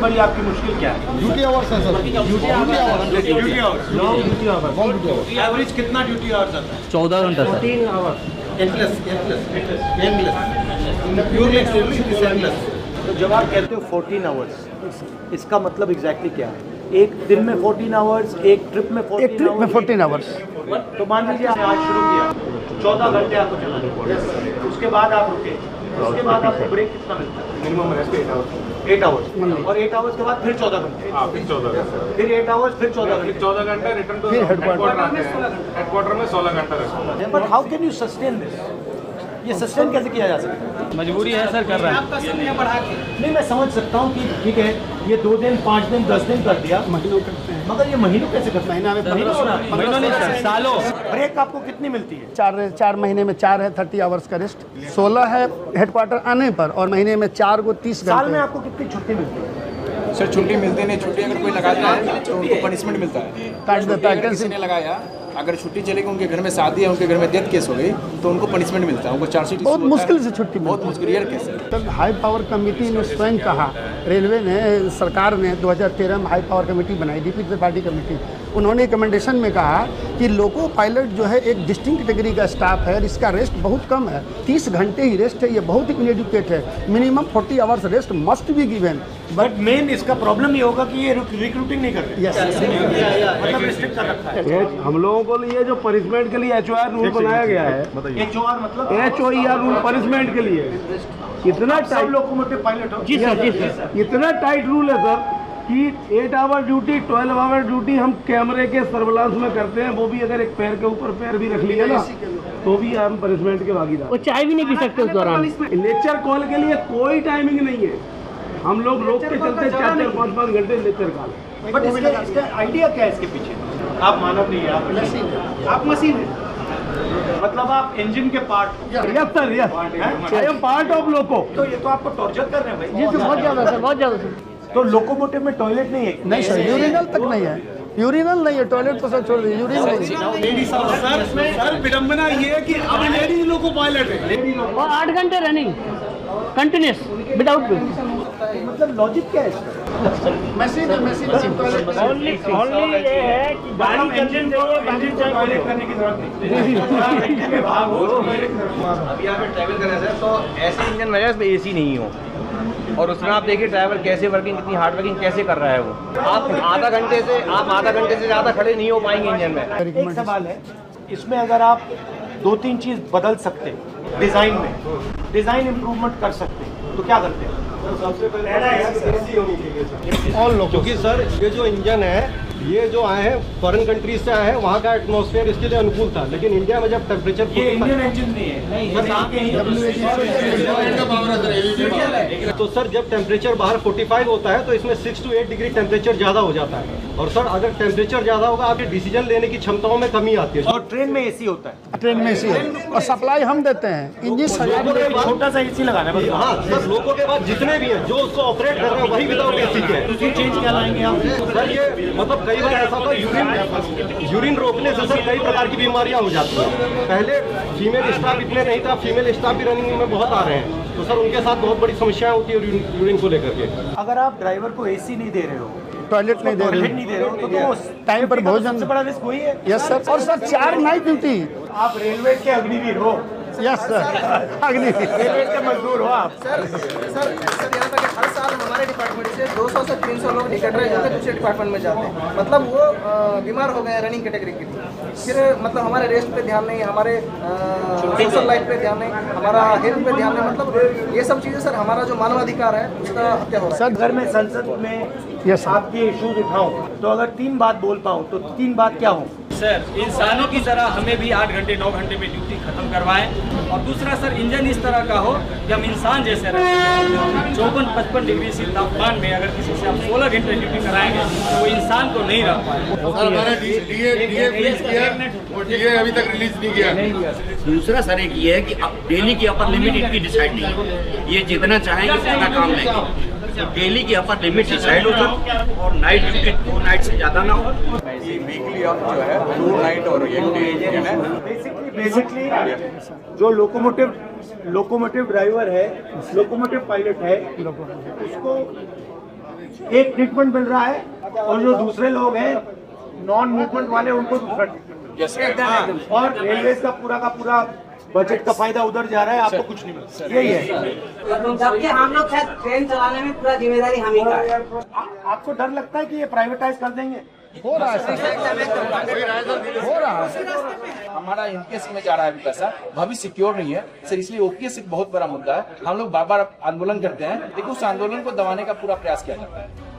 बड़ी आपकी मुश्किल क्या है? ड्यूटी आवर्स है sir. Duty hours, long duty hours. Average कितना ड्यूटी आवर्स आता है? 14 घंटा सर। 14 आवर्स। तो जब आप कहते हो 14 आवर्स, इसका मतलब एग्जैक्टली क्या है? एक दिन में 14 आवर्स, एक ट्रिप में 14 आवर्स। तो मान लीजिए आपने आज शुरू किया, 14 घंटे आपको चलाना, उसके बाद आप रुके, उसके बाद आपको ब्रेक कितना मिलता है? Minimum rest 8 hours. 8 आवर्स, और 8 आवर्स के बाद फिर 14 घंटे, फिर 14 घंटे, फिर 8 आवर्स, फिर 14 घंटे, 14 घंटे रिटर्न टू फिर हेडक्वार्टर हेडक्वार्टर में 16 घंटा rest. But how can you sustain this? ये सस्टेन कैसे किया जा सकता है? मजबूरी है सर, कर रहा है। नहीं, मैं समझ सकता हूँ कि ठीक है, ये 2 दिन, 5 दिन, 10 दिन कर दिया, महीनों करते हैं, मगर ये महीनों कैसे करते हैं? महीना में महीनों हो रहा है। महीनों नहीं सर, सालों। ब्रेक आपको कितनी मिलती है? 4 महीने में 4 है 30 आवर्स का रेस्ट, 16 है हेडक्वार्टर आने पर, और महीने में 4 को 30 साल में घंटे। आपको कितनी छुट्टी मिलती है? सर छुट्टी मिलती नहीं, छुट्टी अगर कोई लगाता है तो उनको पनिशमेंट मिलता है। काट देता है, अगर किसी ने लगाया, अगर छुट्टी चलेगी, उनके घर में शादी है, उनके घर में डेथ केस हो गई, तो उनको पनिशमेंट मिलता है, उनको चार्जशीट बहुत मुश्किल से छुट्टी बहुत मिलती मुश्किल रेयर केस है। है। तब हाई पावर कमेटी ने स्वयं कहा, रेलवे ने, सरकार ने 2013 में हाई पावर कमेटी बनाई, डीपी त्रिपाठी कमेटी, उन्होंने रिकमेंडेशन में कहा कि लोको पायलट जो है एक डिस्टिंक्ट कैटेगरी का स्टाफ है और इसका रेस्ट बहुत कम है, 30 घंटे ही रेस्ट है, ये बहुत ही इनएडुकेट है। Minimum 40 hours rest must be given. But main इसका प्रॉब्लम ये होगा कि ये रिक्रूटिंग नहीं कर रहे, यस, मतलब रिस्ट्रिक्ट कर रखा है। हम लोगों को लिए जो पनिशमेंट के लिए HOR रूल बनाया गया है, HOR मतलब HOER रूल पनिशमेंट के लिए इतना सब टाइट, लोकोमोटिव पायलट हो। जी सर, इतना टाइट रूल है सर कि 8 आवर ड्यूटी, 12 आवर ड्यूटी हम कैमरे के सर्विलांस में करते हैं, वो भी अगर एक पैर के ऊपर पैर भी रख लिया ना तो भी हम पनिशमेंट के भागीदार। वो चाय भी नहीं पी सकते उस दौरान। लेक्चर कॉल के लिए कोई टाइमिंग नहीं है, हम लोग रोक के चलते 4-4, 5-5 घंटे लेक्चर कॉल। बट इसका आइडिया क्या है इसके पीछे? आप मानव नहीं है, आप मशीन है, आप मशीन है, मतलब आप इंजन के part. Yes sir, yes, I am part of loco. तो ये तो आपको टॉर्चर कर रहे हैं भाई। जी सर, बहुत ज़्यादा सर, बहुत ज़्यादा सर। तो लोकोमोटिव में टॉयलेट नहीं है? नहीं सर, यूरिनल तक नहीं है, यूरिनल नहीं है, टॉयलेट तो सब छोड़ दीजिए, यूरिन नहीं। सर विडम्बना ये है कि अब लेडीज लोको पायलट है और 8 घंटे रनिंग कंटिन्यूस विदाउट मतलब लॉजिक क्या है इसका? मशीन है, मशीन ओनली ये है कि गाड़ी इंजन टॉयलेट करने की जरूरत नहीं। अभी आप ट्रैवल कर रहे हैं तो ऐसे इंजन में जिसमें AC नहीं हो, और उसमें आप देखिए ड्राइवर कैसे वर्किंग, कितनी हार्ड वर्किंग कैसे कर रहा है वो। आप आधा घंटे से ज़्यादा खड़े नहीं हो पाएंगे इंजन में। एक सवाल है, इसमें अगर आप 2-3 चीज़ बदल सकते, डिज़ाइन में डिज़ाइन इम्प्रूवमेंट कर सकते, तो क्या करते हैं? सबसे पहले और लोग, क्योंकि सर ये जो इंजन है, ये जो आए हैं फॉरेन कंट्रीज से आए हैं, वहाँ का एटमॉस्फेयर इसके लिए अनुकूल था, लेकिन इंडिया में जब टेम्परेचर ये इंडियन इंजन नहीं है, बस आपके ही। तो सर जब टेम्परेचर बाहर 45 होता है तो इसमें 6 to 8 डिग्री टेम्परेचर ज़्यादा हो जाता है, और सर अगर टेम्परेचर ज़्यादा होगा आपके डिसीजन लेने की क्षमताओं में कमी आती है। और ट्रेन में AC होता है, ट्रेन में AC है और सप्लाई हम देते हैं, इंजन छोटा सा AC लगाना है बस। हाँ सर, लोगों के बाद जितने भी हैं जो उसको ऑपरेट कर रहे हैं वही विदाउट AC के हैं। तो चेंज क्या लाएंगे आप? सर ये मतलब कई बार ऐसा था, यूरिन रोकने से सर कई प्रकार की बीमारियां हो जाती हैं। पहले फीमेल स्टाफ इतने नहीं था, फीमेल स्टाफ भी रनिंग में बहुत आ रहे हैं, तो सर उनके साथ बहुत बड़ी समस्याएं होती है यूरिन को लेकर के। अगर आप ड्राइवर को AC नहीं दे रहे हो, टॉयलेट नहीं दे रहे हो, तो टाइम पर भोजन। सबसे बड़ा रिस्क वही है। यस सर, और सर 4 नाइट ड्यूटी। आप रेलवे के अग्निवीर हो। यस सर, अग्निवीर, रेलवे के मजदूर हो आप। सर यहाँ तक हर साल हमारे डिपार्टमेंट से 200 से 300 लोग निकट रहे होते हैं, दूसरे डिपार्टमेंट में जाते हैं, मतलब वो बीमार हो गए हैं रनिंग कैटेगरी के लिए। फिर मतलब हमारे रेस्ट पे ध्यान नहीं, हमारे सोशल लाइफ पे ध्यान नहीं, हमारा हेल्थ पे ध्यान नहीं, मतलब ये सब चीज़ें सर हमारा जो मानवाधिकार है उसका हत्या हो रहा है। सर अगर मैं संसद में आपके इशूज उठाऊं, तो अगर 3 बात बोल पाऊं तो 3 बात क्या हो? सर इंसानों की तरह हमें भी 8 घंटे 9 घंटे में ड्यूटी खत्म करवाएं, और दूसरा सर इंजन इस तरह का हो कि हम इंसान जैसे रहें। 54-55 डिग्री से तापमान में अगर किसी से आप 16 घंटे ड्यूटी कराएंगे तो वो इंसान को नहीं रह पाए। DA अभी तक रिलीज नहीं किया। दूसरा सर एक ये है कि डेली की अपर लिमिट इनकी डिसाइड नहीं है, ये जितना चाहेंगे उतना काम लेंगे। डेली की अपर लिमिट डिसाइड हो सर, और नाइट ड्यूटी 2 नाइट से ज़्यादा ना हो। ये वीकली आप जो है 2 नाइट और 1 डे बेसिकली जो लोकोमोटिव ड्राइवर है, लोकोमोटिव पायलट है, उसको एक ट्रीटमेंट मिल रहा है और जो दूसरे लोग हैं नॉन मूवमेंट वाले उनको दूसरा ट्रीटमेंट, और रेलवे का पूरा बजट का फायदा उधर जा रहा है, आपको कुछ नहीं मिलता। यही है, जबकि हम लोग शायद ट्रेन चलाने में पूरा जिम्मेदारी हम ही का है। आपको डर लगता है कि ये प्राइवेटाइज कर देंगे? हो रहा है। हमारा एनपीएस में जा रहा है अभी पैसा, भविष्य सिक्योर नहीं है सर, इसलिए ओपीएस एक बहुत बड़ा मुद्दा है। हम लोग बार बार आंदोलन करते हैं, लेकिन उस आंदोलन को दबाने का पूरा प्रयास किया जाता है।